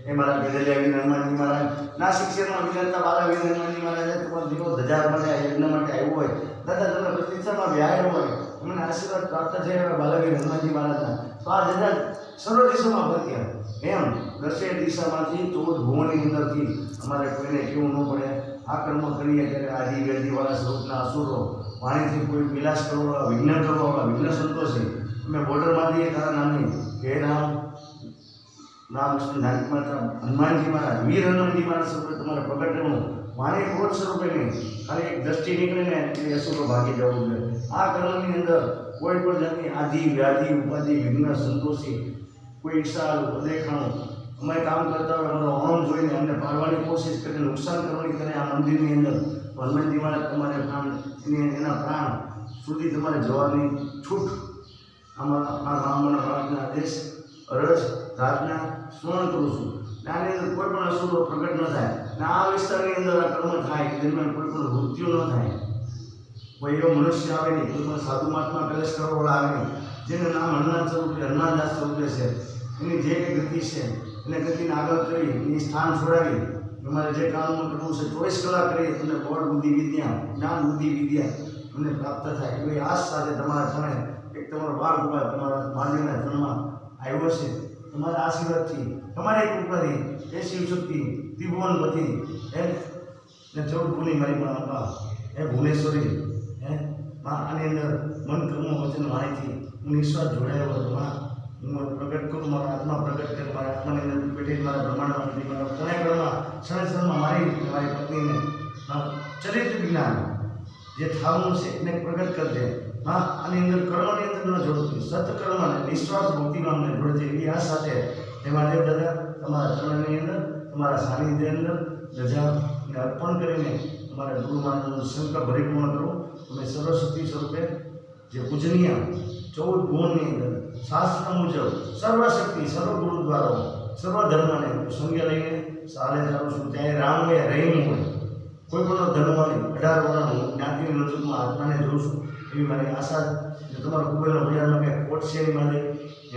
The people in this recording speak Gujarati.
એ મારા ગઢેલિયા વીર હનુમાનજી મહારાજ નાસિક શહેરમાં વિરાજતા બાલા વીર હનુમાનજી મહારાજે તમારો દીકરો ધજા માટે આ યજ્ઞ માટે આવ્યો હોય, દાદા તમે પ્રતિષ્ઠામાં વ્યાયો હોય, તમને આશીર્વાદ પ્રાપ્ત થયા હોય બાલા વીર હનુમાનજી મહારાજના, તો આ ધજા સર્વ દિશામાં ફરક્યા. એમ દસે દિશામાંથી 14 ભુવનની અંદરથી અમારે કોઈને કેવું ન પડે. આ કર્મ કરીએ ત્યારે આદિ વેદીવાળા સ્વરૂપના અસુરો વાણીથી કોઈ વિલાસ કરવાવાળા, વિઘ્ન કરવાવાળા, વિઘ્ન સંતોષી અમે બોર્ડરમાંથી તારા નામની હે રામ કૃષ્ણ જાનકી માતા હનુમાનજી મહારાજ વીર હનુમાનજી મહારાજ સ્વરૂપે તમારે પ્રગટ રહેવું. વાણી ક્રોધ સ્વરૂપે નહીં, ખાલી એક દ્રષ્ટિ નીકળે ને એ અસુરો ભાગી જવું જોઈએ. આ કર્મની અંદર કોઈ પણ જાતની આદિ વ્યાધિ ઉપાધિ વિઘ્ન સંતોષી કોઈ ઈર્ષા દેખાણું અમે કામ કરતા હોય અમારો અહમ જોઈને અમને પાડવાની કોશિશ કરીને નુકસાન કરવાની કરે આ મંદિરની અંદર હનુમાનજી મહારાજ તમારે પ્રાણ એના પ્રાણ સુધી તમારે જવાની છૂટ આમાં આ બ્રાહ્મણ પ્રાર્થના આદેશ અરજ પ્રાર્થના સ્મરણ કરું છું. આની અંદર કોઈ પણ અસુરો પ્રગટ ન થાય ને આ વિસ્તારની અંદર આ કર્મ થાય કે જેમાં કોઈ પણ મૃત્યુ ન થાય. કોઈ એવો મનુષ્ય આવે નહીં, કોઈ પણ સાધુ મહાત્મા કલેશ કરવાવાળા આવે નહીં, જેનું નામ હનુમાન સ્વરૂપે હનુમાનદાસ સ્વરૂપે છે. એની જે કંઈ ગતિ છે એને ગતિને આગળ કરી એની સ્થાન છોડાવી તમારે જે કામમાં કરવું છે 24 કલાક કરી તમને બળ બુદ્ધિ વિદ્યા જ્ઞાન બુદ્ધિ વિદ્યા તમને પ્રાપ્ત થાય એવી આશ સાથે તમારા સમય એક તમારો બાળ ગોપાલ તમારા માનવીના જન્મમાં આવ્યો છે. તમારા આશીર્વાદથી તમારી કૃપાથી એ શિવશક્તિ ત્રિભુવનપતિ ને 14 ગુણી મારી પણ અંબા ભુવનેશ્વરી આની અંદર મન કર્મ વચન વાણીથી હું નિસ્વાર્થ જોડાયો હતો. હું પ્રગટ કરું, મારા આત્મા પ્રગટ કરે, મારા આત્માની અંદર પેટી મારા બ્રહ્માંડમાંથી મારા પુણ્યકર્મમાં ક્ષણે મારી પત્નીને ચરિત્ર જ્ઞાન જે થવાનું છે એને પ્રગટ કરજે. આની અંદર કર્મની અંદર ન જોડતી સત્કર્મને નિસ્વાર્થ ભક્તિમાં અમને જોડજે એવી આ સાથે એમાં દેવ દાદા તમારા ચરણની અંદર તમારા સાનિધ્ય અંદર રજાને અર્પણ કરીને અમારા ગુરુ મહારાજનું શંકર પરિપૂર્ણ કરો. અમે સર્વશક્તિ સ્વરૂપે જે પૂજનીય 14 ગુણની અંદર શાસ્ત્ર મુજબ સર્વશક્તિ સર્વ ગુરુદ્વારો સર્વ ધર્મને સંગે લઈને ચાલે ચાલું છું. ચાહે રામ હોય રહીમ હોય કોઈ પણ ધર્મવાળી 18 વર્ષનું જ્ઞાતિની નજીકમાં આત્માને જોઉં છું એવી મારી આશા. તમારો કુબેરનો ભૈયાનો કે કોટ છે એની માટે